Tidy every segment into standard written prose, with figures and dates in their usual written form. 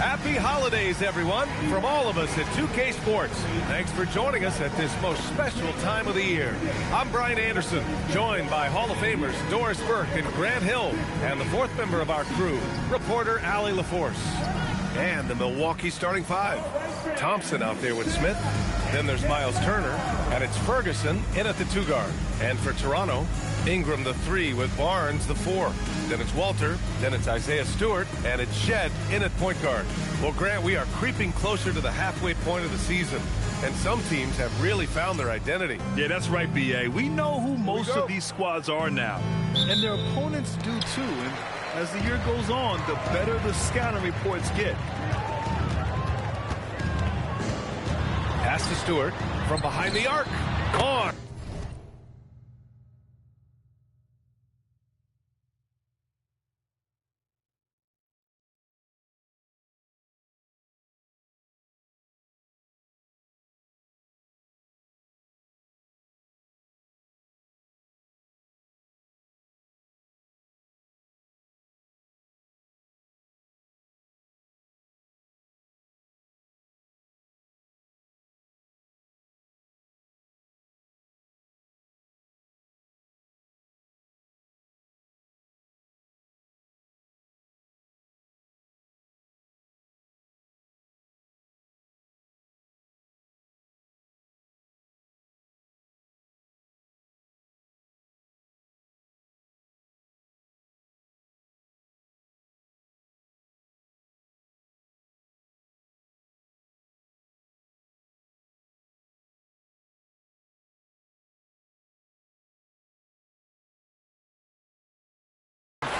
Happy holidays, everyone, from all of us at 2K Sports. Thanks for joining us at this most special time of the year. I'm Brian Anderson, joined by Hall of Famers Doris Burke and Grant Hill, and the fourth member of our crew, reporter Allie LaForce. And the Milwaukee starting five. Thompson out there with Smith. Then there's Miles Turner, and it's Ferguson in at the 2-guard. And for Toronto, Ingram the 3 with Barnes the 4. Then it's Walter, then it's Isaiah Stewart, and it's Shed in at point guard. Well, Grant, we are creeping closer to the halfway point of the season, and some teams have really found their identity. Yeah, that's right, B.A. We know who most of these squads are now, and their opponents do too. And as the year goes on, the better the scouting reports get. Pass to Stewart from behind the arc. On.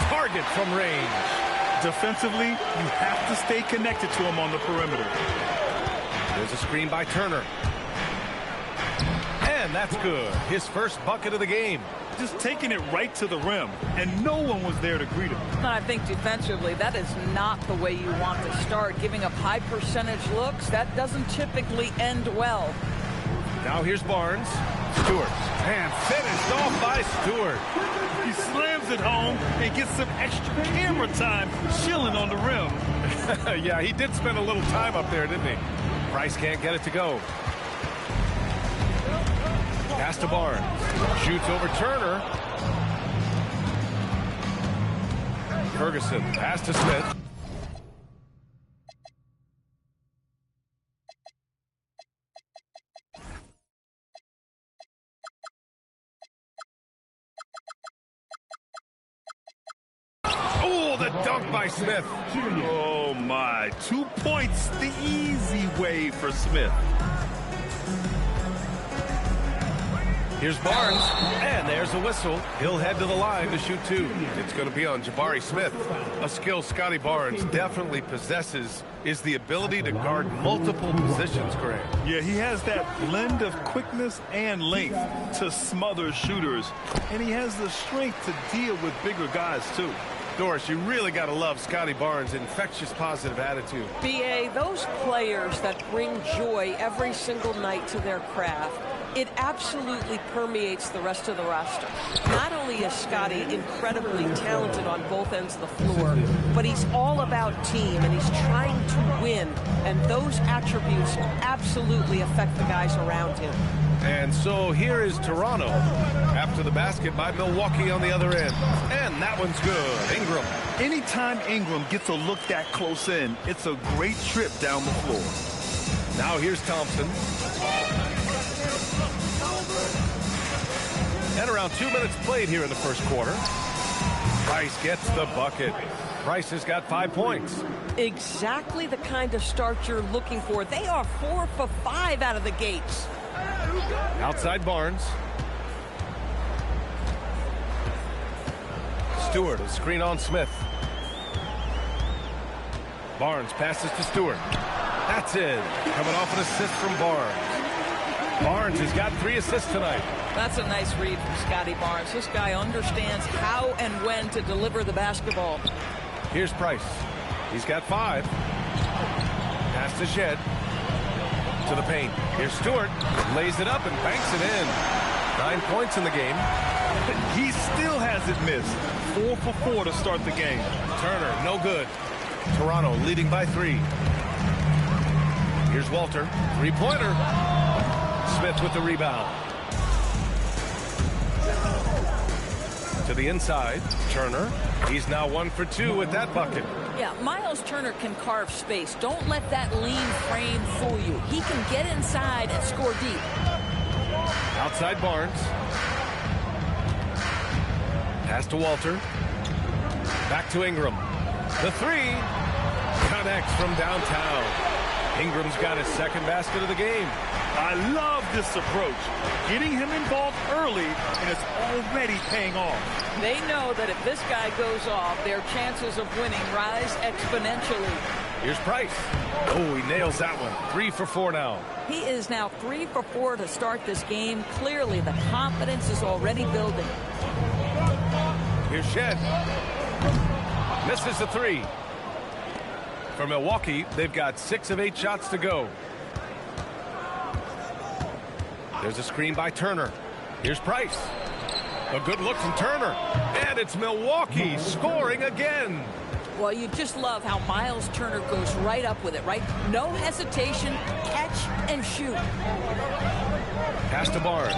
Target from range. Defensively, you have to stay connected to him on the perimeter. There's a screen by Turner. And that's good. His first bucket of the game. Just taking it right to the rim, and no one was there to greet him. And I think defensively, that is not the way you want to start. Giving up high percentage looks, that doesn't typically end well. Now here's Barnes. Stewart. And finished off by Stewart. He slams it home and gets some extra camera time chilling on the rim. Yeah, he did spend a little time up there, didn't he? Price can't get it to go. Pass to Barnes. Shoots over Turner. Ferguson. Pass to Smith. Oh, the dunk by Smith. Oh, my. 2 points the easy way for Smith. Here's Barnes, and there's a whistle. He'll head to the line to shoot two. It's going to be on Jabari Smith. A skill Scotty Barnes definitely possesses is the ability to guard multiple positions, Grant. Yeah, he has that blend of quickness and length to smother shooters, and he has the strength to deal with bigger guys, too. Doris, you really got to love Scotty Barnes' infectious positive attitude. B.A., those players that bring joy every single night to their craft, it absolutely permeates the rest of the roster. Not only is Scotty incredibly talented on both ends of the floor, but he's all about team, and he's trying to win, and those attributes absolutely affect the guys around him. And so here is Toronto after the basket by Milwaukee on the other end. And that one's good. Ingram. Anytime Ingram gets a look that close in, it's a great trip down the floor. Now here's Thompson. And around 2 minutes played here in the first quarter. Price gets the bucket. Price has got 5 points. Exactly the kind of start you're looking for. They are 4 for 5 out of the gates. Outside Barnes. Stewart, a screen on Smith. Barnes passes to Stewart. That's it. Coming off an assist from Barnes. Barnes has got 3 assists tonight. That's a nice read from Scotty Barnes. This guy understands how and when to deliver the basketball. Here's Price. He's got 5. Pass to Shed. To the paint. Here's Stewart. Lays it up and banks it in. 9 points in the game. He still hasn't missed. 4 for 4 to start the game. Turner, no good. Toronto leading by 3. Here's Walter. Three-pointer. Smith with the rebound. To the inside. Turner. He's now 1 for 2 with that bucket. Yeah, Miles Turner can carve space. Don't let that lean frame fool you. He can get inside and score deep. Outside Barnes. Pass to Walter. Back to Ingram. The 3 connects from downtown. Ingram's got his second basket of the game. I love this approach. Getting him involved early, and it's already paying off. They know that if this guy goes off, their chances of winning rise exponentially. Here's Price. Oh, he nails that one. 3 for 4 now. He is now 3 for 4 to start this game. Clearly, the confidence is already building. Here's Shed. Misses the 3. For Milwaukee, they've got 6 of 8 shots to go. There's a screen by Turner. Here's Price. A good look from Turner. And it's Milwaukee scoring again. Well, you just love how Miles Turner goes right up with it, right? No hesitation, catch and shoot. Pass to Barnes.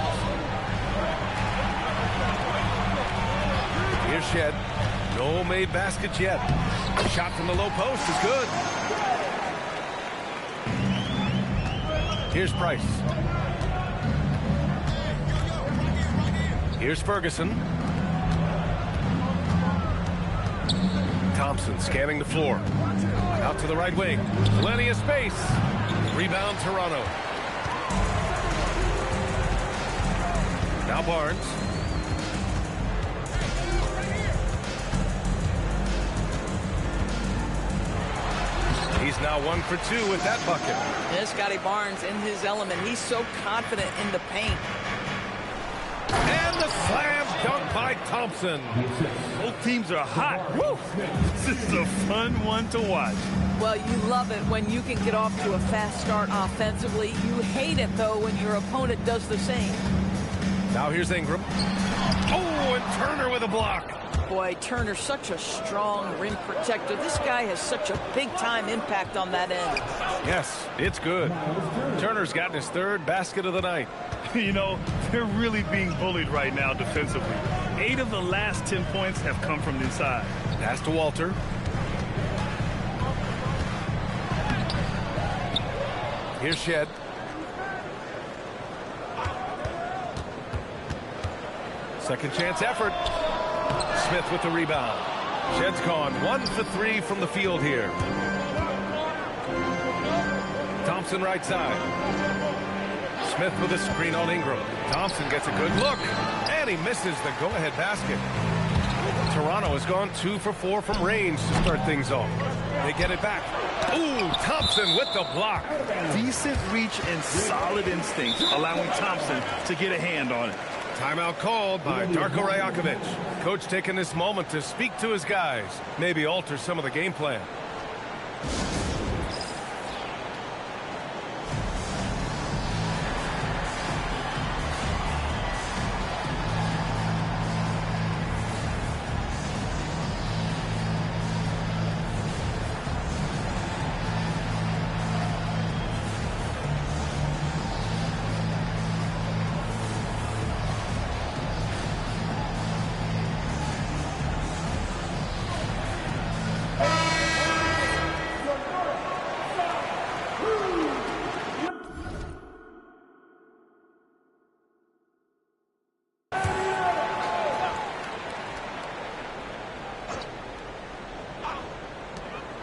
Here's Shed. No made baskets yet. Shot from the low post is good. Here's Price. Here's Ferguson. Thompson scanning the floor. Out to the right wing. Plenty of space. Rebound Toronto. Now Barnes. He's now 1 for 2 with that bucket. Yes, Scotty Barnes in his element. He's so confident in the paint. And the slam dunk by Thompson. Both teams are hot. Woo! This is a fun one to watch. Well, you love it when you can get off to a fast start offensively. You hate it, though, when your opponent does the same. Now here's Ingram. Oh, and Turner with a block. Boy, Turner's such a strong rim protector. This guy has such a big-time impact on that end. Yes, it's good. Turner's gotten his 3rd basket of the night. You know, they're really being bullied right now defensively. 8 of the last 10 points have come from inside. Pass to Walter. Here's Shed. Second chance effort. Smith with the rebound. Shed's gone 1 for 3 from the field here. Thompson right side. Smith with a screen on Ingram. Thompson gets a good look, and he misses the go-ahead basket. Toronto has gone 2 for 4 from range to start things off. They get it back. Ooh, Thompson with the block. Decent reach and solid instinct, allowing Thompson to get a hand on it. Timeout called by Darko Rajakovic. Coach taking this moment to speak to his guys, maybe alter some of the game plan.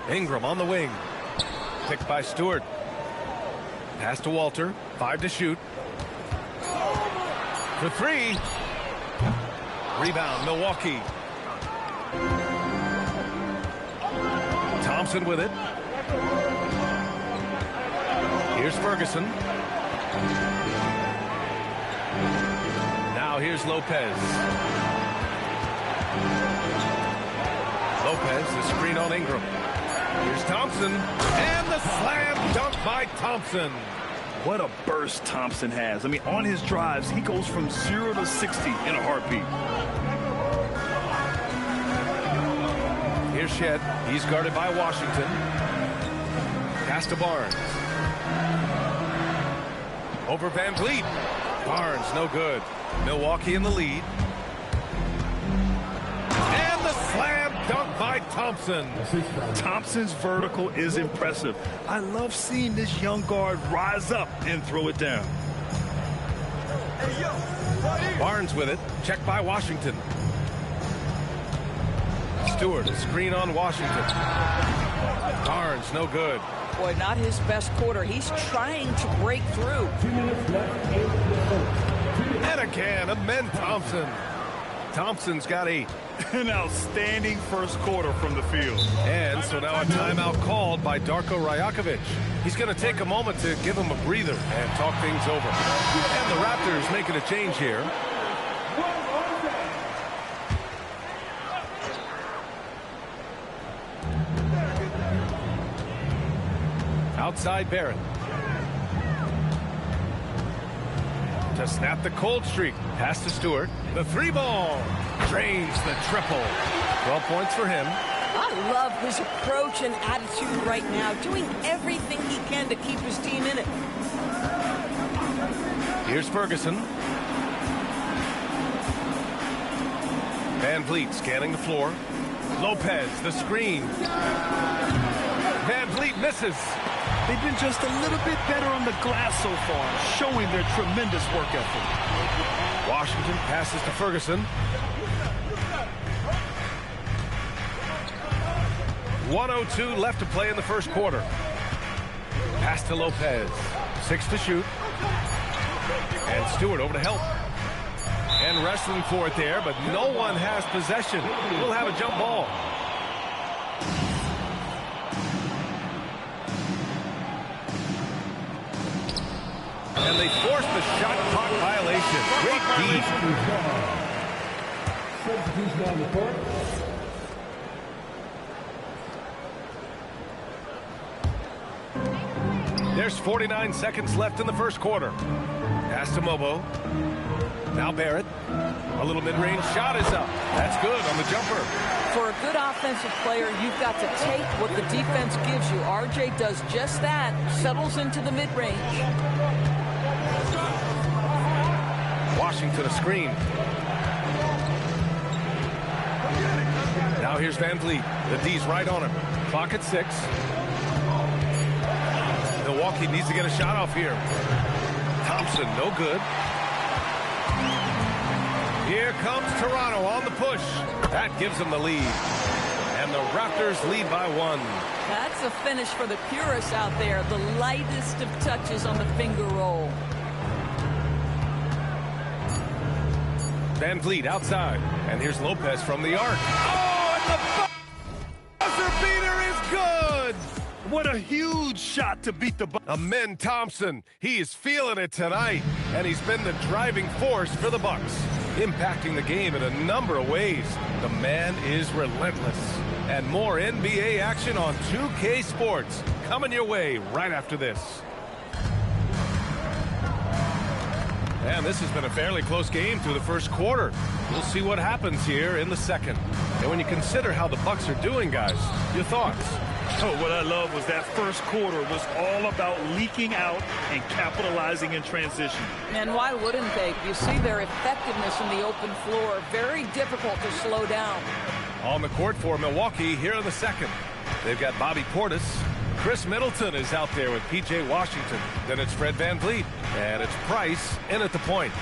Ingram on the wing. Picked by Stewart. Pass to Walter. 5 to shoot. For 3. Rebound, Milwaukee. Thompson with it. Here's Ferguson. Now here's Lopez. Lopez, the screen on Ingram. Here's Thompson, and the slam dunk by Thompson. What a burst Thompson has. I mean, on his drives, he goes from 0 to 60 in a heartbeat. here's Shed. He's guarded by Washington. Pass to Barnes. Over Van Vliet. Barnes, no good. Milwaukee in the lead. And the slam dunk by Thompson. Thompson's vertical is impressive. I love seeing this young guard rise up and throw it down. Barnes with it. Checked by Washington. Stewart, a screen on Washington. Barnes, no good. Boy, not his best quarter. He's trying to break through. And again, Amen Thompson. Thompson's got 8. An outstanding first quarter from the field. And so now a timeout called by Darko Rajakovic. He's going to take a moment to give him a breather and talk things over. And the Raptors making a change here. Outside Barrett. To snap the cold streak. Pass to Stewart. The 3-ball. Drains the triple. 12 points for him. I love his approach and attitude right now, doing everything he can to keep his team in it. Here's Ferguson. Van Vliet scanning the floor. Lopez, the screen. Van Vliet misses. They've been just a little bit better on the glass so far, showing their tremendous work ethic. Washington passes to Ferguson. 1:02 left to play in the first quarter. Pass to Lopez. 6 to shoot. And Stewart over to help. And wrestling for it there, but no one has possession. We'll have a jump ball. And they force the shot clock violation. Great D. There's 49 seconds left in the first quarter. Pass to Mobo. Now Barrett. A little mid-range shot is up. That's good on the jumper. For a good offensive player, you've got to take what the defense gives you. RJ does just that. Settles into the mid-range. Washington a screen. Now here's Van Vliet. The D's right on him. Clock at 6. Milwaukee needs to get a shot off here. Thompson, no good. Here comes Toronto on the push. That gives them the lead. And the Raptors lead by 1. That's a finish for the purists out there. The lightest of touches on the finger roll. Van Vliet outside. And here's Lopez from the arc. Oh, and the buzzer beater is good. What a huge shot to beat the Bucks. Amen Thompson, he is feeling it tonight, and he's been the driving force for the Bucks, impacting the game in a number of ways. The man is relentless. And more NBA action on 2K Sports coming your way right after this. And this has been a fairly close game through the first quarter. We'll see what happens here in the second. And when you consider how the Bucks are doing, guys, your thoughts? Oh, what I love was that first quarter was all about leaking out and capitalizing in transition. And why wouldn't they? You see their effectiveness in the open floor. Very difficult to slow down. On the court for Milwaukee here in the second. They've got Bobby Portis. Chris Middleton is out there with P.J. Washington. Then it's Fred VanVleet. And it's Price in at the point.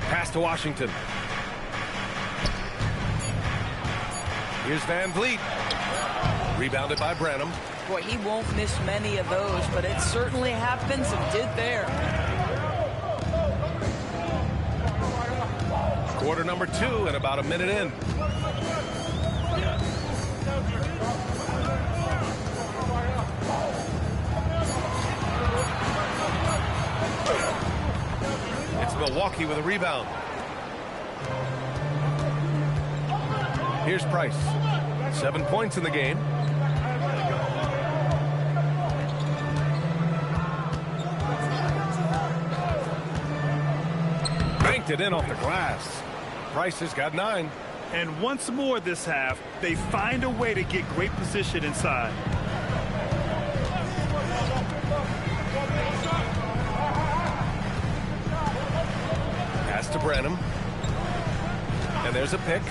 Pass to Washington. Here's VanVleet. Rebounded by Branham. Boy, he won't miss many of those, but it certainly happens and did there. Quarter number 2 and about a minute in. It's Milwaukee with a rebound. Here's Price. 7 points in the game. Banked it in off the glass. Price has got 9. And once more this half, they find a way to get great position inside. Pass to Branham. And there's a pick.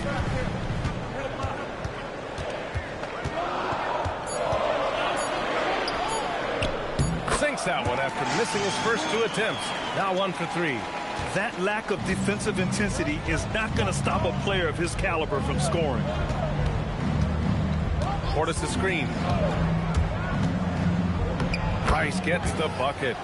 Sinks that one after missing his first 2 attempts. Now 1 for 3. That lack of defensive intensity is not going to stop a player of his caliber from scoring. Portis the screen. Price gets the bucket.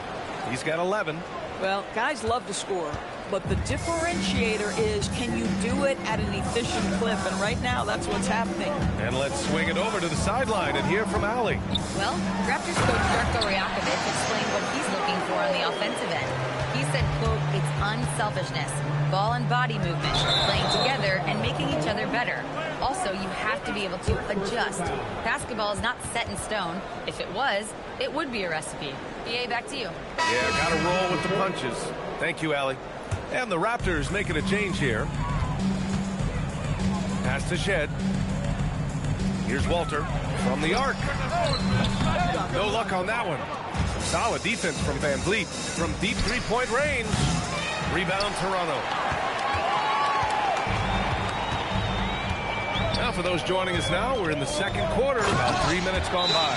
He's got 11. Well, guys love to score, but the differentiator is, can you do it at an efficient clip? And right now, that's what's happening. And let's swing it over to the sideline and hear from Allie. Well, Raptors coach Darko Rajakovic explained what he's looking for on the offensive end. He said, quote, it's unselfishness, ball and body movement, playing together and making each other better. Also, you have to be able to adjust. Basketball is not set in stone. If it was, it would be a recipe. BA, back to you. Yeah, got to roll with the punches. Thank you, Allie. And the Raptors making a change here. Pass to Shed. Here's Walter from the arc. No luck on that one. Solid defense from Van Vliet from deep three-point range. Rebound Toronto. Now for those joining us now, we're in the second quarter, about 3 minutes gone by.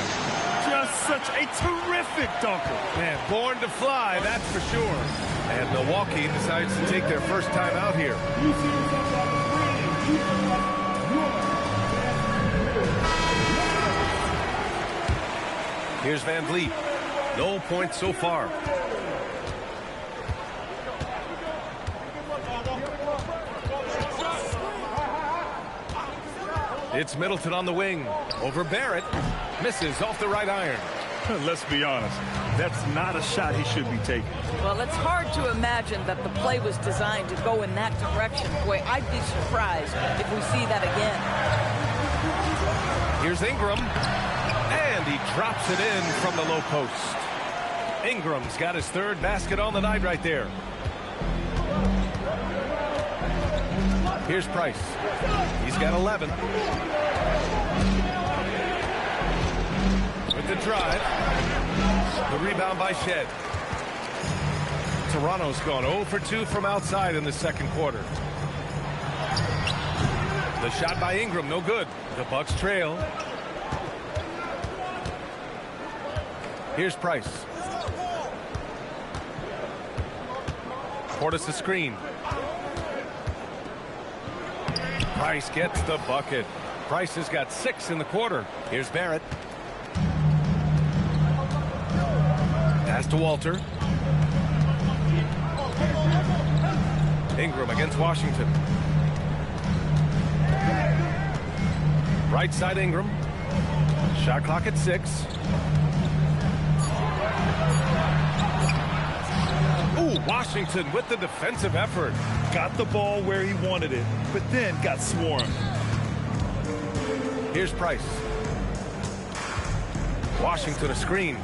Just such a terrific dunker. Man, born to fly, that's for sure. And Milwaukee decides to take their first time out here. Here's Van Vliet. No points so far. It's Middleton on the wing. Over Barrett. Misses off the right iron. Let's be honest. That's not a shot he should be taking. Well, it's hard to imagine that the play was designed to go in that direction. Boy, I'd be surprised if we see that again. Here's Ingram. And he drops it in from the low post. Ingram's got his third basket on the night right there. Here's Price. He's got 11. With the drive. The rebound by Shed. Toronto's gone 0 for 2 from outside in the second quarter. The shot by Ingram, no good. The Bucks trail. Here's Price. Portis the screen. Price gets the bucket. Price has got 6 in the quarter. Here's Barrett. Pass to Walter. Ingram against Washington. Right side Ingram. Shot clock at 6. Ooh, Washington with the defensive effort. Got the ball where he wanted it, but then got swarmed. Here's Price. Washington a screen.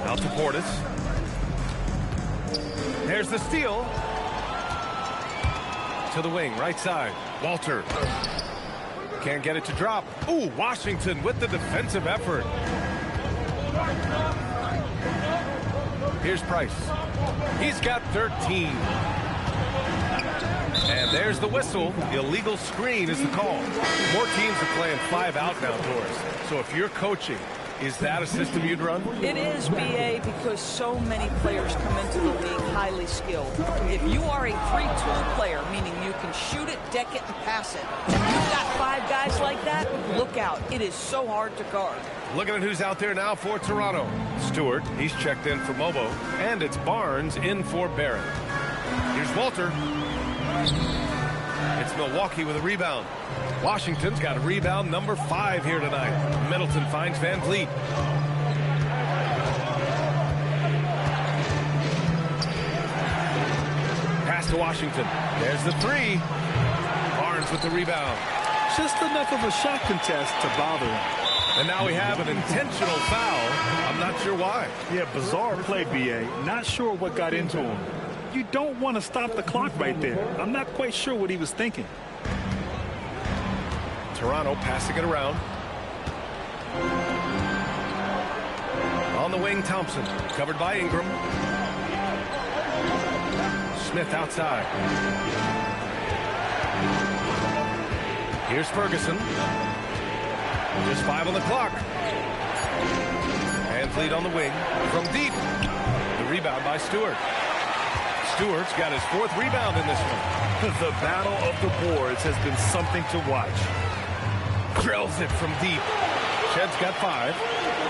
Out to Portis. There's the steal. To the wing, right side. Walter. Can't get it to drop. Ooh, Washington with the defensive effort. Here's Price. He's got 13. And there's the whistle. Illegal screen is the call. More teams are playing 5 out now, Doris. So if you're coaching, is that a system you'd run? It is, BA, because so many players come into the league highly skilled. If you are a 3-tool player, meaning you can shoot it, deck it, and pass it, and you've got 5 guys like that, look out. It is so hard to guard. Looking at who's out there now for Toronto. Stewart, he's checked in for Mobo. And it's Barnes in for Barrett. Here's Walter. It's Milwaukee with a rebound. Washington's got a rebound number 5 here tonight. Middleton finds Van Vliet. Pass to Washington. There's the 3. Barnes with the rebound. Just enough of a shot contest to bother him. And now we have an intentional foul. I'm not sure why. Yeah, bizarre play, BA. Not sure what got into him. you don't want to stop the clock right there. I'm not quite sure what he was thinking. Toronto passing it around. On the wing, Thompson, covered by Ingram. Smith outside. Here's Ferguson. Just 5 on the clock. VanVleet on the wing from deep. The rebound by Stewart. Stewart's got his 4th rebound in this one. The battle of the boards has been something to watch. Drills it from deep. Shed's got 5.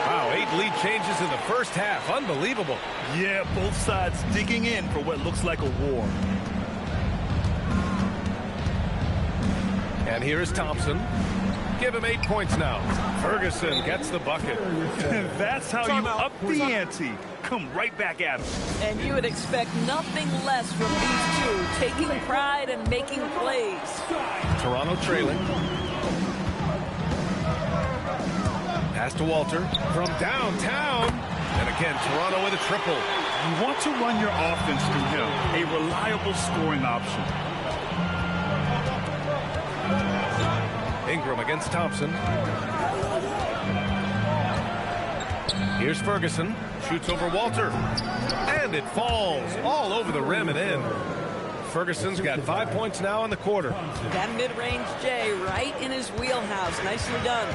Wow, 8 lead changes in the first half. Unbelievable. Yeah, both sides digging in for what looks like a war. And here is Thompson. Give him 8 points now. Ferguson gets the bucket. That's how you up the ante. Come right back at him. And you would expect nothing less from these two, taking pride and making plays. Toronto trailing. Pass to Walter from downtown. And again, Toronto with a triple. You want to run your offense through him. A reliable scoring option. Ingram against Thompson. Here's Ferguson. Shoots over Walter. And it falls all over the rim and in. Ferguson's got 5 points now in the quarter. That mid-range J right in his wheelhouse. Nicely done.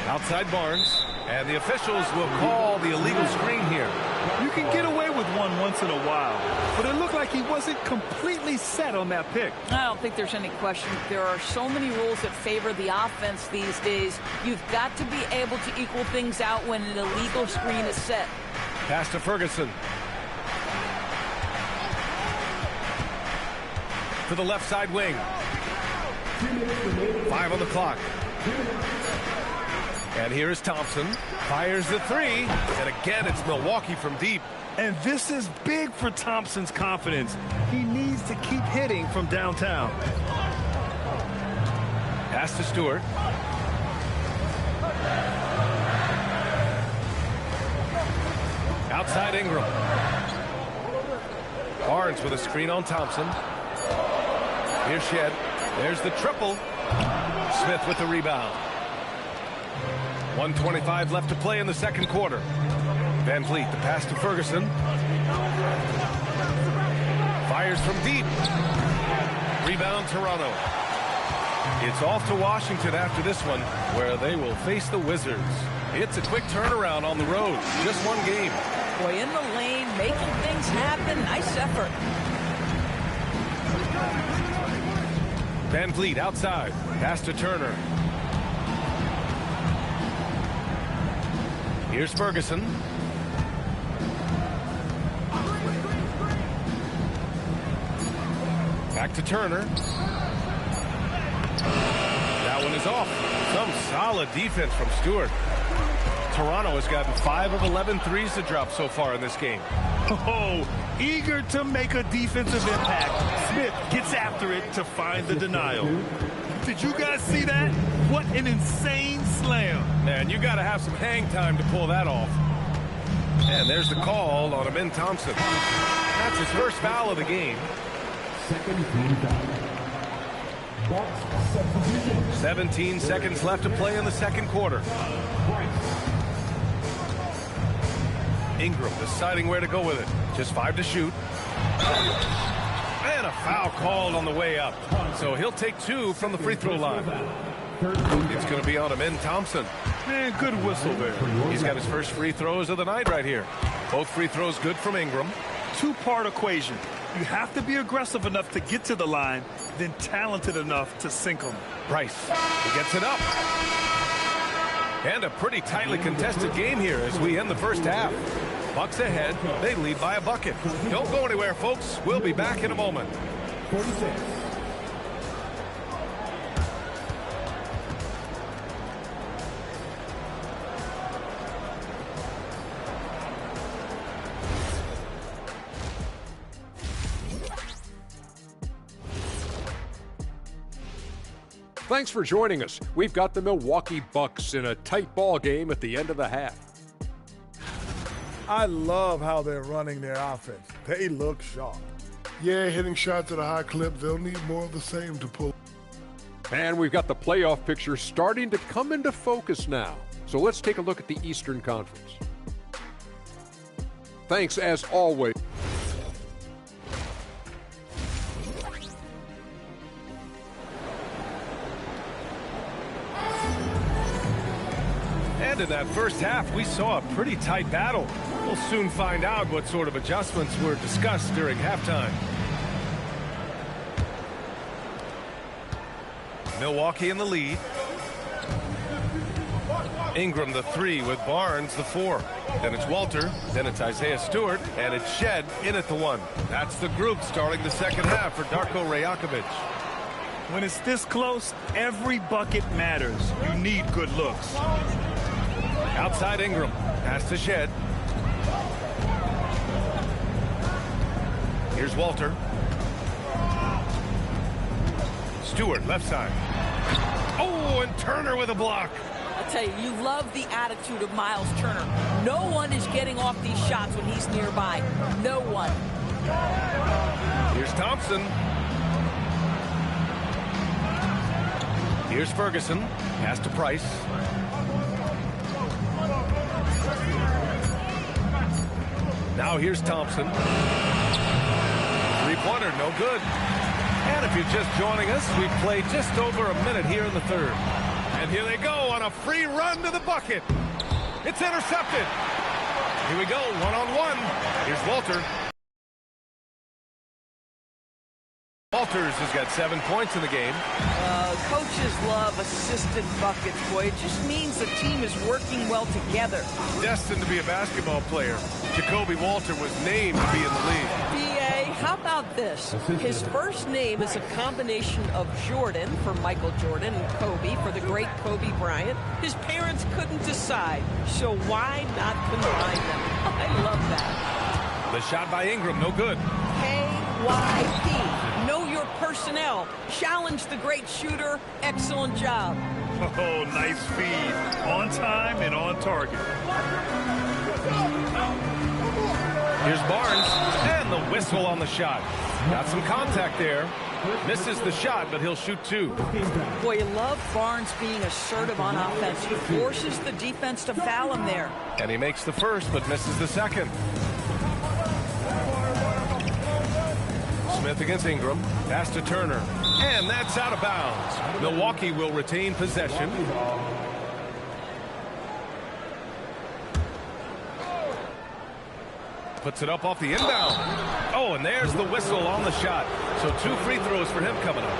Outside Barnes. And the officials will call the illegal screen here. You can get away with one once in a while, but it looked like he wasn't completely set on that pick. I don't think there's any question. There are so many rules that favor the offense these days. You've got to be able to equal things out when an illegal screen is set. Pass to Ferguson. To the left side wing. 5 on the clock. And here is Thompson. Fires the 3. And again, it's Milwaukee from deep. And this is big for Thompson's confidence. He needs to keep hitting from downtown. Pass to Stewart. Outside Ingram. Barnes with a screen on Thompson. Here's Shed. There's the triple. Smith with the rebound. 1:25 left to play in the second quarter. VanVleet, the pass to Ferguson. Fires from deep. Rebound Toronto. It's off to Washington after this one, where they will face the Wizards. It's a quick turnaround on the road. Just one game. Boy, in the lane, making things happen. Nice effort. VanVleet outside. Pass to Turner. Here's Ferguson. Back to Turner. That one is off. Some solid defense from Stewart. Toronto has gotten 5 of 11 threes to drop so far in this game. Oh, eager to make a defensive impact. Smith gets after it to find the denial. Did you guys see that? What an insane slam. Man, you got to have some hang time to pull that off. And there's the call on Amin Thompson. That's his first foul of the game. 17 seconds left to play in the second quarter. Ingram deciding where to go with it. Just 5 to shoot. And a foul called on the way up. So he'll take 2 from the free throw line. It's going to be on Amin Thompson. Man, good whistle there. He's got his first free throws of the night right here. Both free throws good from Ingram. Two-part equation. You have to be aggressive enough to get to the line, then talented enough to sink them. Price, he gets it up. And a pretty tightly contested game here as we end the first half. Bucks ahead. They lead by a bucket. Don't go anywhere, folks. We'll be back in a moment. 46. Thanks for joining us. We've got the Milwaukee Bucks in a tight ball game at the end of the half. I love how they're running their offense. They look sharp. Yeah, hitting shots at a high clip. They'll need more of the same to pull. And we've got the playoff picture starting to come into focus now. So let's take a look at the Eastern Conference. Thanks, as always. And in that first half, we saw a pretty tight battle. We'll soon find out what sort of adjustments were discussed during halftime. Milwaukee in the lead. Ingram the 3 with Barnes the 4. Then it's Walter, then it's Isaiah Stewart, and it's Shed in at the 1. That's the group starting the second half for Darko Rajakovic. When it's this close, every bucket matters. You need good looks. Outside Ingram, pass to Shed. Here's Walter. Stewart, left side. Oh, and Turner with a block. I'll tell you, you love the attitude of Miles Turner. No one is getting off these shots when he's nearby. No one. Here's Thompson. Here's Ferguson. Pass to Price. Now here's Thompson. Three-pointer, no good. And if you're just joining us, we've played just over a minute here in the third. And here they go on a free run to the bucket. It's intercepted. Here we go, one-on-one. Here's Walter. Walters has got 7 points in the game. Coaches love assisted buckets, boy. It just means the team is working well together. Destined to be a basketball player, Jacoby Walter was named to be in the league. B.A., how about this? His first name is a combination of Jordan for Michael Jordan and Kobe for the great Kobe Bryant. His parents couldn't decide, so why not combine them? I love that. The shot by Ingram, no good. KYP. Know your personnel. Challenge the great shooter. Excellent job. Oh, nice feed. On time and on target. Here's Barnes, and the whistle on the shot. Got some contact there. Misses the shot, but he'll shoot 2. Boy, you love Barnes being assertive on offense. He forces the defense to foul him there. And he makes the first, but misses the second. Smith against Ingram. Pass to Turner. And that's out of bounds. Milwaukee will retain possession. Puts it up off the inbound. Oh, and there's the whistle on the shot. So 2 free throws for him coming up.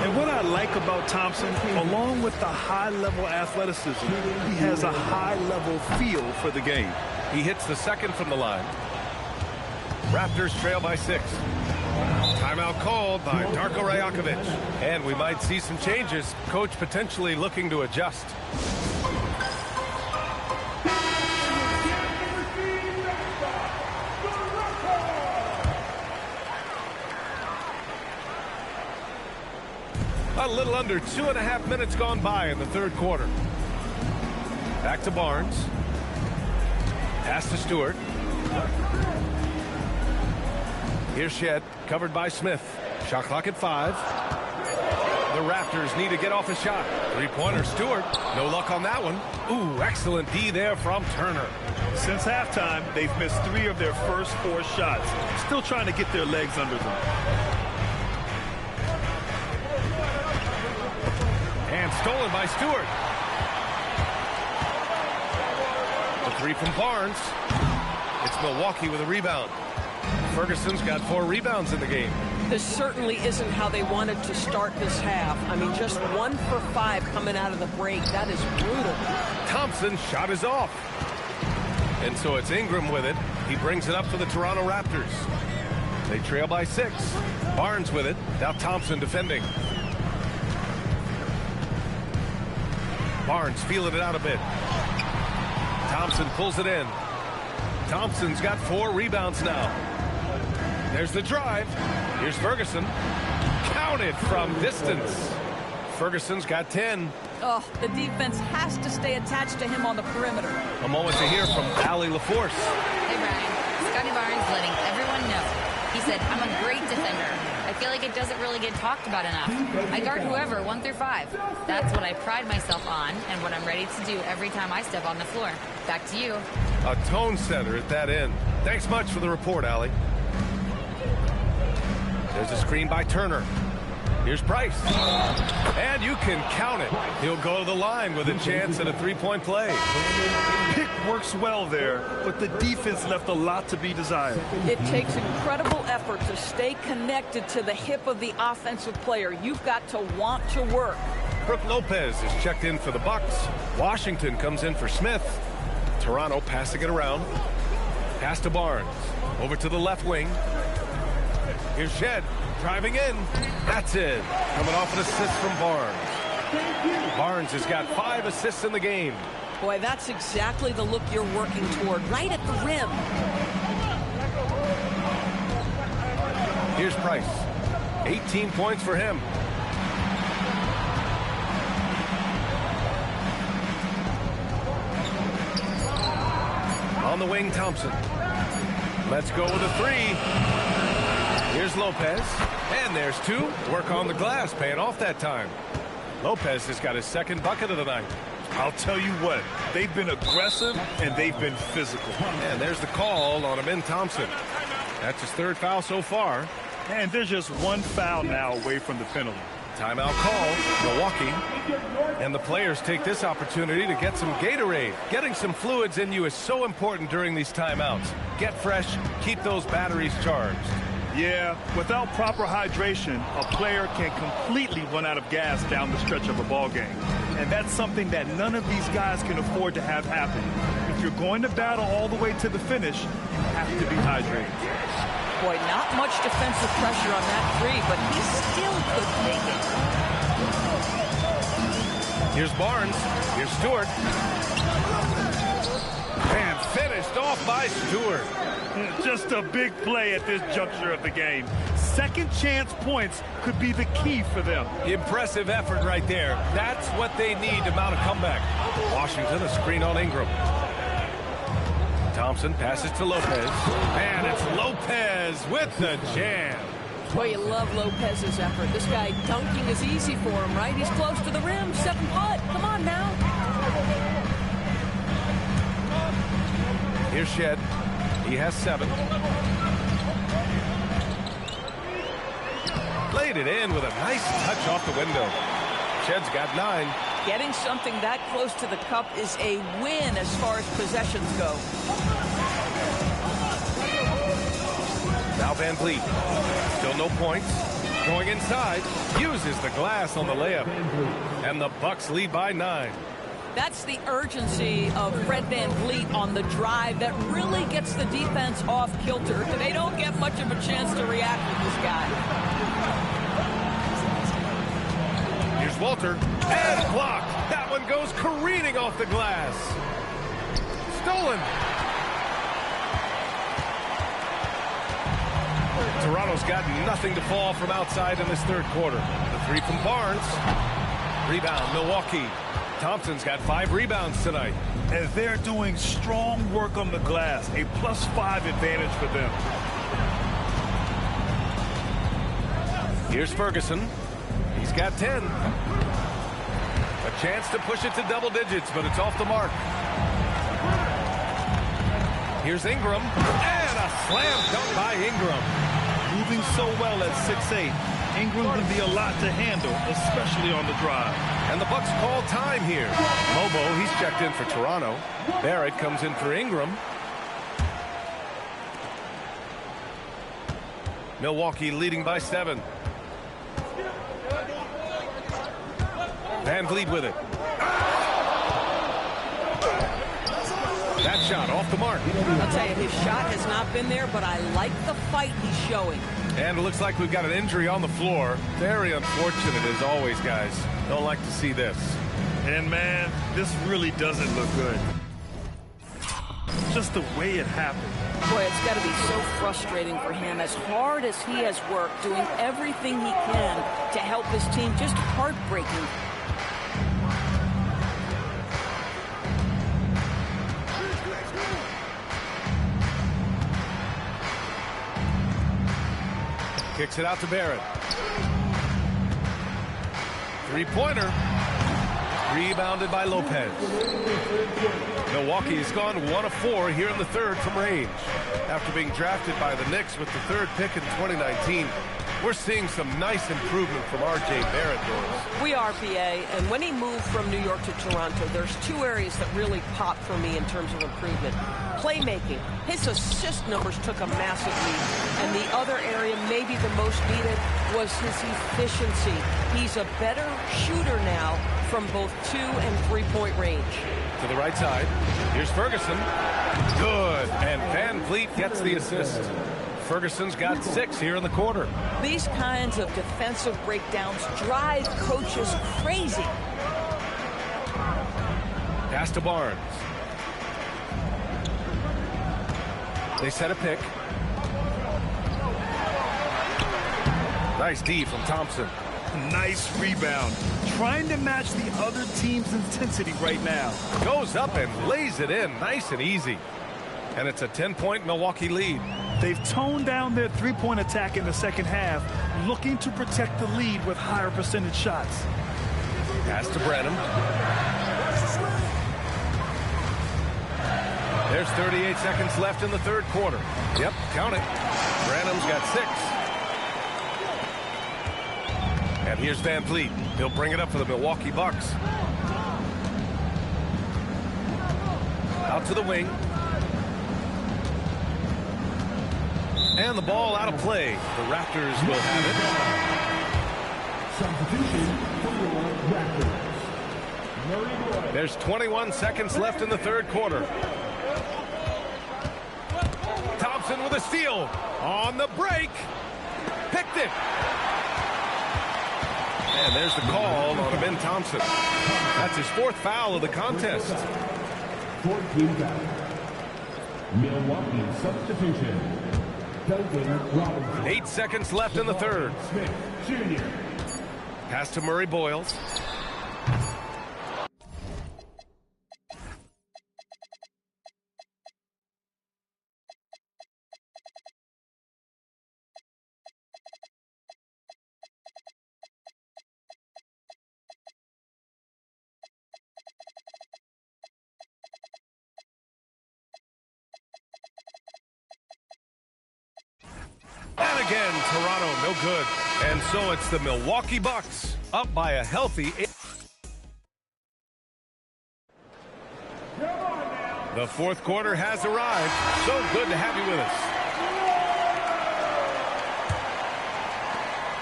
And what I like about Thompson, along with the high-level athleticism, he has a high-level feel for the game. He hits the second from the line. Raptors trail by 6. Timeout called by Darko Rajakovic. And we might see some changes. Coach potentially looking to adjust. A little under 2.5 minutes gone by in the third quarter. Back to Barnes. Pass to Stewart. Here's Shed, covered by Smith. Shot clock at 5. The Raptors need to get off a shot. Three-pointer, Stewart. No luck on that one. Ooh, excellent D there from Turner. Since halftime, they've missed 3 of their first 4 shots. Still trying to get their legs under them. And stolen by Stewart. The 3 from Barnes. It's Milwaukee with a rebound. Ferguson's got 4 rebounds in the game. This certainly isn't how they wanted to start this half. I mean, just 1 for 5 coming out of the break. That is brutal. Thompson's shot is off. And so it's Ingram with it. He brings it up for the Toronto Raptors. They trail by 6. Barnes with it. Now Thompson defending. Barnes feeling it out a bit. Thompson pulls it in. Thompson's got 4 rebounds now. There's the drive. Here's Ferguson. Counted from distance. Ferguson's got 10. Oh, the defense has to stay attached to him on the perimeter. A moment to hear from Allie LaForce. Hey, Brian. Scotty Barnes letting everyone know. He said, I'm a great defender. I feel like it doesn't really get talked about enough. I guard whoever, 1 through 5. That's what I pride myself on and what I'm ready to do every time I step on the floor. Back to you. A tone setter at that end. Thanks much for the report, Allie. There's a screen by Turner. Here's Price. And you can count it. He'll go to the line with a chance at a three-point play. Pick works well there, but the defense left a lot to be desired. It takes incredible effort to stay connected to the hip of the offensive player. You've got to want to work. Brooke Lopez is checked in for the Bucks. Washington comes in for Smith. Toronto passing it around. Pass to Barnes. Over to the left wing. Here's Shed. Driving in. That's it. Coming off an assist from Barnes. Barnes has got 5 assists in the game. Boy, that's exactly the look you're working toward, right at the rim. Here's Price. 18 points for him. On the wing, Thompson. Let's go with a 3. Here's Lopez. And there's 2. Work on the glass, paying off that time. Lopez has got his 2nd bucket of the night. I'll tell you what, they've been aggressive and they've been physical. And there's the call on Amin Thompson. That's his 3rd foul so far. And there's just 1 foul now away from the penalty. Timeout call, Milwaukee. And the players take this opportunity to get some Gatorade. Getting some fluids in you is so important during these timeouts. Get fresh, keep those batteries charged. Yeah, without proper hydration, a player can completely run out of gas down the stretch of a ball game. And that's something that none of these guys can afford to have happen. If you're going to battle all the way to the finish, you have to be hydrated. Boy, not much defensive pressure on that 3, but he still could make it. Here's Barnes. Here's Stewart. And finished off by Stewart. Just a big play at this juncture of the game. Second chance points could be the key for them. Impressive effort right there. That's what they need to mount a comeback. Washington, a screen on Ingram. Thompson passes to Lopez. And it's Lopez with the jam. Boy, you love Lopez's effort. This guy dunking is easy for him, right? He's close to the rim, 7 foot. Come on now. Here's Shed. He has 7. Laid it in with a nice touch off the window. Shed's got 9. Getting something that close to the cup is a win as far as possessions go. Now Van Vliet. Still no points. Going inside. Uses the glass on the layup. And the Bucks lead by 9. That's the urgency of Fred Van Vliet on the drive that really gets the defense off kilter. They don't get much of a chance to react with this guy. Here's Walter. And blocked. That one goes careening off the glass. Stolen. Toronto's got nothing to fall from outside in this 3rd quarter. The 3 from Barnes. Rebound, Milwaukee. Thompson's got 5 rebounds tonight. And they're doing strong work on the glass, a +5 advantage for them. Here's Ferguson. He's got 10. A chance to push it to double digits, but it's off the mark. Here's Ingram. And a slam dunk by Ingram. Moving so well at 6'8". Ingram can be a lot to handle, especially on the drive. And the Bucks call time here. Mobo, he's checked in for Toronto. Barrett comes in for Ingram. Milwaukee leading by 7. Van Vliet with it. That shot off the mark. I'll tell you, his shot has not been there, but I like the fight he's showing. And it looks like we've got an injury on the floor. Very unfortunate as always, guys. Don't like to see this. And man, this really doesn't look good. Just the way it happened. Boy, it's got to be so frustrating for him. As hard as he has worked, doing everything he can to help his team, just heartbreaking. Kicks it out to Barrett. Three-pointer. Rebounded by Lopez. Milwaukee's gone 1 of 4 here in the third from range. After being drafted by the Knicks with the 3rd pick in 2019, we're seeing some nice improvement from R.J. Barrett, Doris. We are, PA, and when he moved from New York to Toronto, there's 2 areas that really popped for me in terms of improvement. Playmaking. His assist numbers took a massive leap, and the other area maybe the most needed was his efficiency. He's a better shooter now from both 2- and 3-point range. To the right side. Here's Ferguson. Good. And Van Vliet gets the assist. Ferguson's got 6 here in the quarter. These kinds of defensive breakdowns drive coaches crazy. Pass to Barnes. They set a pick. Nice D from Thompson. Nice rebound. Trying to match the other team's intensity right now. Goes up and lays it in. Nice and easy. And it's a 10-point Milwaukee lead. They've toned down their three-point attack in the second half, looking to protect the lead with higher percentage shots. Pass to Branham. There's 38 seconds left in the third quarter. Yep, count it. Branham's got 6. And here's Van Vliet. He'll bring it up for the Milwaukee Bucks. Out to the wing. And the ball out of play. The Raptors will have it. There's 21 seconds left in the third quarter. Thompson with a steal. On the break. Picked it. And there's the call on Ben Thompson. That's his 4th foul of the contest. 14 fouls. Milwaukee substitution. 8 seconds left in the third. Smith Jr. Pass to Murray Boyles. And again, Toronto, no good. And so it's the Milwaukee Bucks up by a healthy 8. The fourth quarter has arrived. So good to have you with us.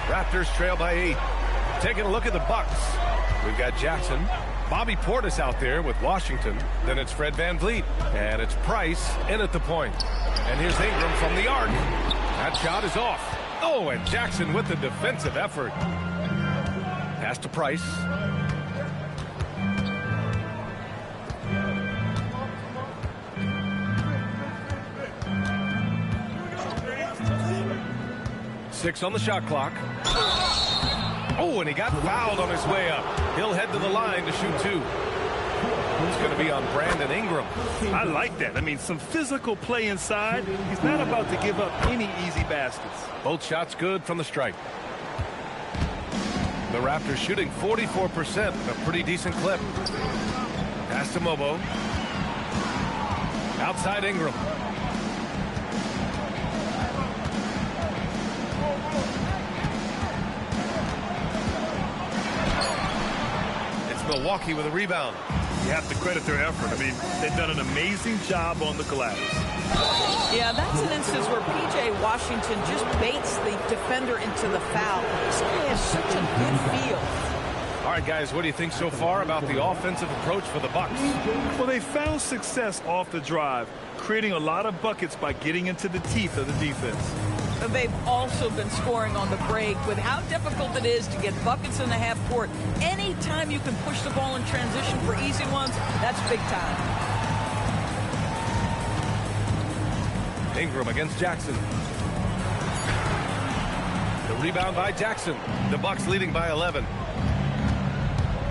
Raptors trail by 8. Taking a look at the Bucks. We've got Jackson. Bobby Portis out there with Washington. Then it's Fred Van Vliet. And it's Price in at the point. And here's Ingram from the arc. That shot is off. Oh, and Jackson with the defensive effort. Pass to Price. Six on the shot clock. Oh, and he got fouled on his way up. He'll head to the line to shoot 2. It's going to be on Brandon Ingram. I like that. I mean, some physical play inside. He's not about to give up any easy baskets. Both shots good from the stripe. The Raptors shooting 44%, a pretty decent clip. Pass to Mobo. Outside Ingram. It's Milwaukee with a rebound. You have to credit their effort. I mean, they've done an amazing job on the glass. Yeah, that's an instance where P.J. Washington just baits the defender into the foul. This guy has such a good feel. All right, guys, what do you think so far about the offensive approach for the Bucks? Well, they found success off the drive, creating a lot of buckets by getting into the teeth of the defense. They've also been scoring on the break. With how difficult it is to get buckets in the half court, anytime you can push the ball in transition for easy ones, that's big time. Ingram against Jackson. The rebound by Jackson. The Bucks leading by 11.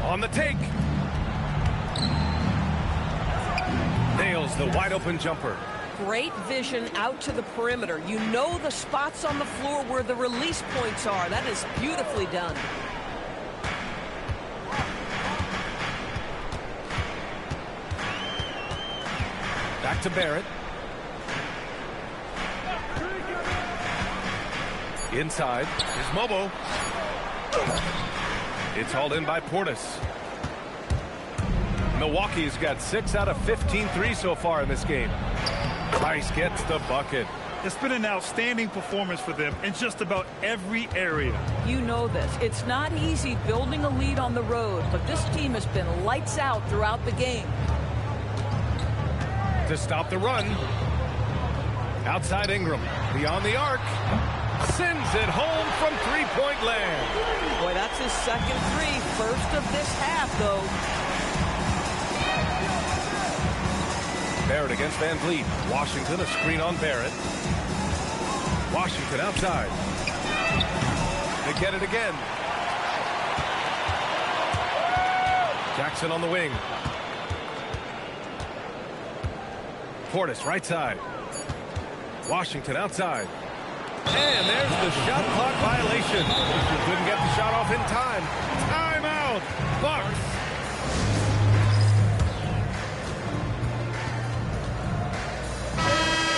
On the take. Nails the wide open jumper. great vision out to the perimeter. You know the spots on the floor where the release points are. That is beautifully done. Back to Barrett. Inside is Mobo. It's hauled in by Portis. Milwaukee's got 6 out of 15 threes so far in this game. Price gets the bucket. It's been an outstanding performance for them in just about every area. You know this. It's not easy building a lead on the road, but this team has been lights out throughout the game. To stop the run. Outside Ingram. Beyond the arc. Sends it home from three-point land. Boy, that's his second three. First of this half, though. Barrett against Van Vliet. Washington a screen on Barrett. Washington outside. They get it again. Jackson on the wing. Portis right side. Washington outside. And there's the shot clock violation. Couldn't get the shot off in time. Timeout. Bucks.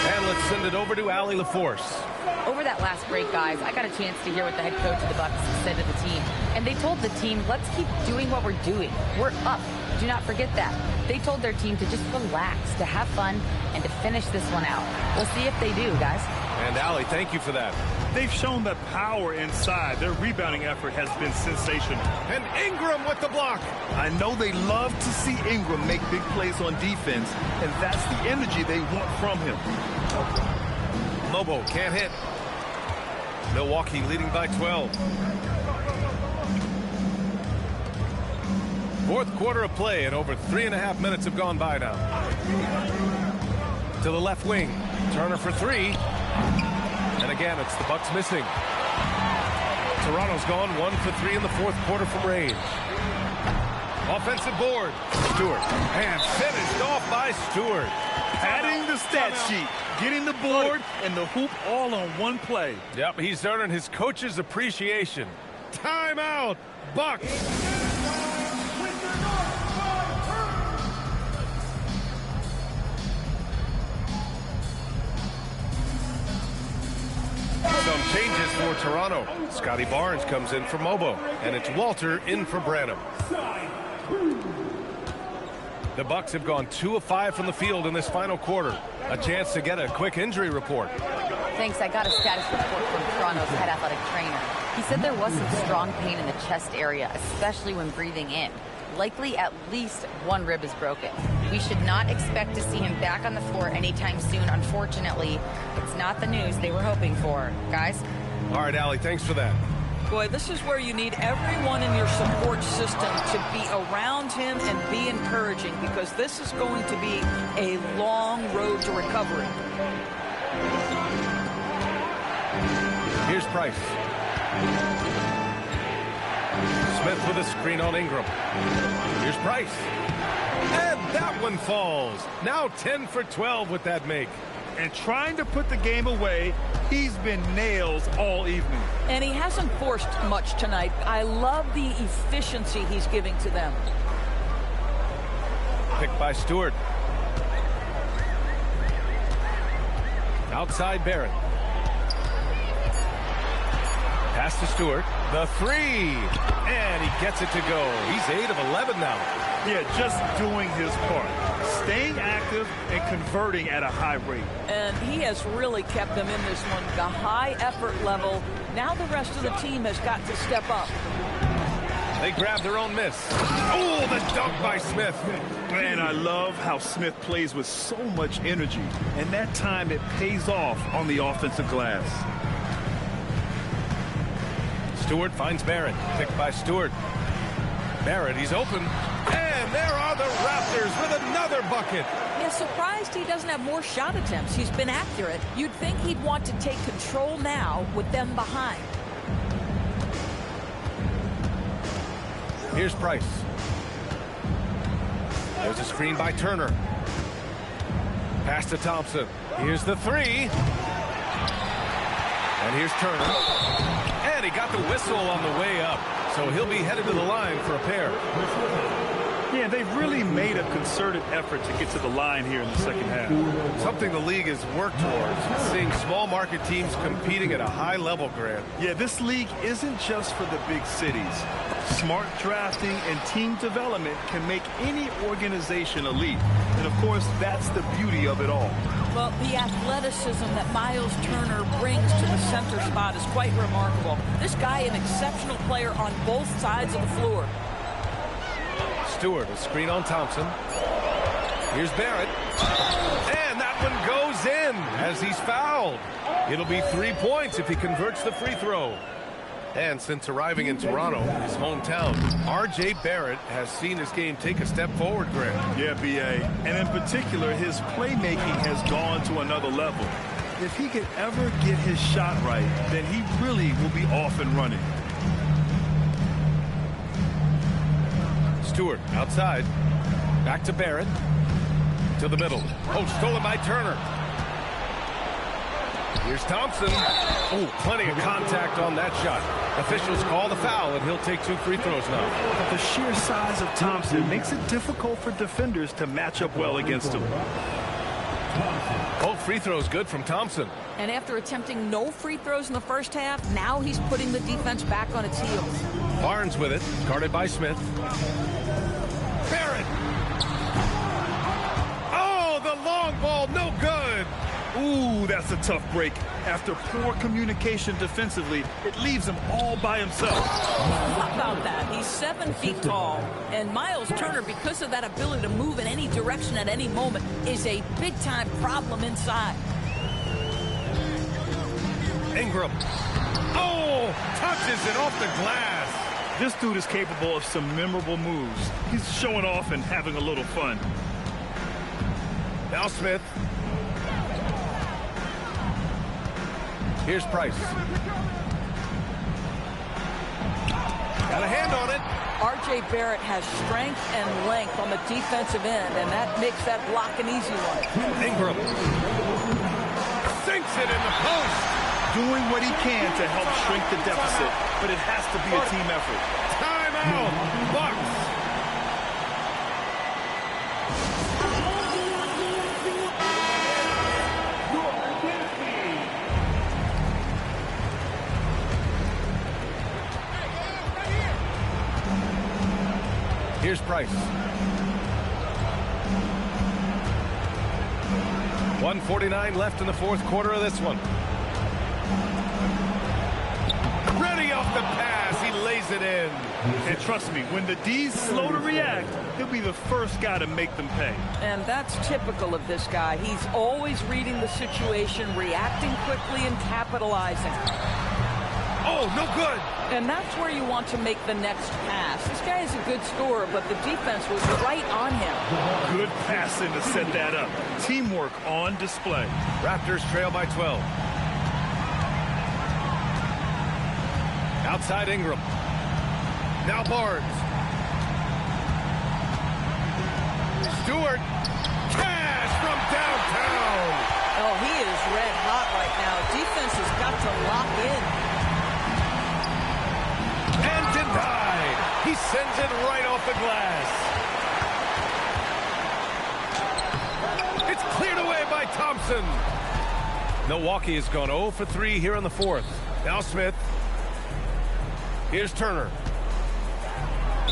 And let's send it over to Allie LaForce. Over that last break, guys, I got a chance to hear what the head coach of the Bucks said to the team. And they told the team, let's keep doing what we're doing. We're up. Do not forget that. They told their team to just relax, to have fun, and to finish this one out. We'll see if they do, guys. And Allie, thank you for that. They've shown the power inside. Their rebounding effort has been sensational. And Ingram with the block. I know they love to see Ingram make big plays on defense, and that's the energy they want from him. Lobo can't hit. Milwaukee leading by 12. Fourth quarter of play, and over 3.5 minutes have gone by now. To the left wing. Turner for three. And again, it's the Bucks missing. Toronto's gone 1 for 3 in the fourth quarter from range. Offensive board. Stewart. And finished off by Stewart. Adding the stat sheet, getting the board and the hoop all on one play. Yep, he's earning his coach's appreciation. Timeout, Bucks. Some changes for Toronto. Scotty Barnes comes in for Mobo, and it's Walter in for Branham. The Bucks have gone 2 of 5 from the field in this final quarter. A chance to get a quick injury report. Thanks. I got a status report from Toronto's head athletic trainer. He said there was some strong pain in the chest area, especially when breathing in. Likely at least one rib is broken. We should not expect to see him back on the floor anytime soon. Unfortunately, it's not the news they were hoping for. Guys? All right, Allie, thanks for that. Boy, this is where you need everyone in your support system to be around him and be encouraging, because this is going to be a long road to recovery. Here's Price. Smith with a screen on Ingram. Here's Price. And that one falls. Now 10 for 12 with that make. And trying to put the game away, he's been nails all evening. And he hasn't forced much tonight. I love the efficiency he's giving to them. Picked by Stewart. Outside Barrett. Pass to Stewart. The three. And he gets it to go. He's 8 of 11 now. Yeah, just doing his part. Staying active and converting at a high rate. And he has really kept them in this one. The high effort level. Now the rest of the team has got to step up. They grab their own miss. Oh, the dunk by Smith. Man, I love how Smith plays with so much energy. And that time it pays off on the offensive glass. Stewart finds Barrett. Picked by Stewart. Barrett, he's open. And there are the Raptors with another bucket. Yeah, surprised he doesn't have more shot attempts. He's been accurate. You'd think he'd want to take control now with them behind. Here's Price. There's a screen by Turner. Pass to Thompson. Here's the three. And here's Turner. And he got the whistle on the way up. So he'll be headed to the line for a pair. Yeah, they've really made a concerted effort to get to the line here in the second half. Something the league has worked towards, seeing small market teams competing at a high level, Grant. Yeah, this league isn't just for the big cities. Smart drafting and team development can make any organization elite. And of course, that's the beauty of it all. Well, the athleticism that Miles Turner brings to the center spot is quite remarkable. This guy, an exceptional player on both sides of the floor. Stewart, a screen on Thompson. Here's Barrett. And that one goes in as he's fouled. It'll be 3 points if he converts the free throw. And since arriving in Toronto, his hometown, R.J. Barrett has seen his game take a step forward, Grant. Yeah, B.A. And in particular, his playmaking has gone to another level. If he could ever get his shot right, then he really will be off and running. Stewart outside. Back to Barrett. To the middle. Oh, stolen by Turner. Here's Thompson. Oh, plenty of contact on that shot. Officials call the foul, and he'll take 2 free throws now. The sheer size of Thompson makes it difficult for defenders to match up well against him. Both free throws good from Thompson. And after attempting no free throws in the first half, now he's putting the defense back on its heels. Barnes with it, guarded by Smith. Barrett! Oh, the long ball, no good! Ooh, that's a tough break. After poor communication defensively, it leaves him all by himself. How about that? He's 7 feet tall. And Miles Turner, because of that ability to move in any direction at any moment, is a big-time problem inside. Ingram. Oh, touches it off the glass. This dude is capable of some memorable moves. He's showing off and having a little fun. Now Smith. Here's Price. Got a hand on it. R.J. Barrett has strength and length on the defensive end, and that makes that block an easy one. Ingram. Sinks it in the post. Doing what he can to help shrink the deficit, but it has to be a team effort. Timeout. Bucks. Here's Price. 1:49 left in the fourth quarter of this one. Ready off the pass. He lays it in. And trust me, when the D's slow to react, he'll be the first guy to make them pay. And that's typical of this guy. He's always reading the situation, reacting quickly, and capitalizing. Oh, no good. And that's where you want to make the next pass. This guy is a good scorer, but the defense was right on him. Good passing to set that up. Teamwork on display. Raptors trail by 12. Outside Ingram. Now Barnes. Stewart. Cash from downtown. Oh, he is red hot right now. Defense has got to lock in. And denied. He sends it right off the glass. It's cleared away by Thompson. Milwaukee has gone 0 for 3 here in the fourth. Now Smith. Here's Turner.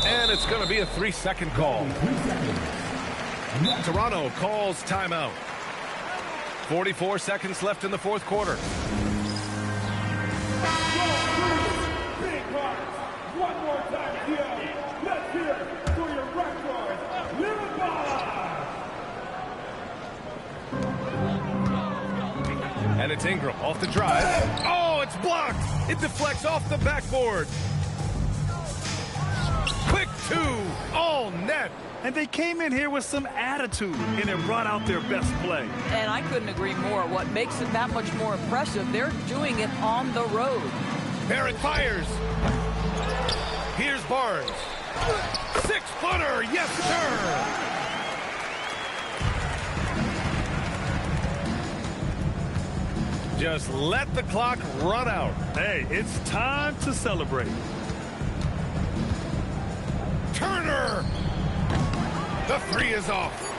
And it's going to be a 3-second call. Toronto calls timeout. 44 seconds left in the fourth quarter. One more time, here. Let's hear it for your record. And it's Ingram off the drive. Oh, it's blocked. It deflects off the backboard. Quick 2. All net. And they came in here with some attitude, and it brought out their best play. And I couldn't agree more. What makes it that much more impressive, they're doing it on the road. Barrett fires. Here's Barnes. 6-footer. Yes, sir. Just let the clock run out. Hey, it's time to celebrate. Turner! The three is off.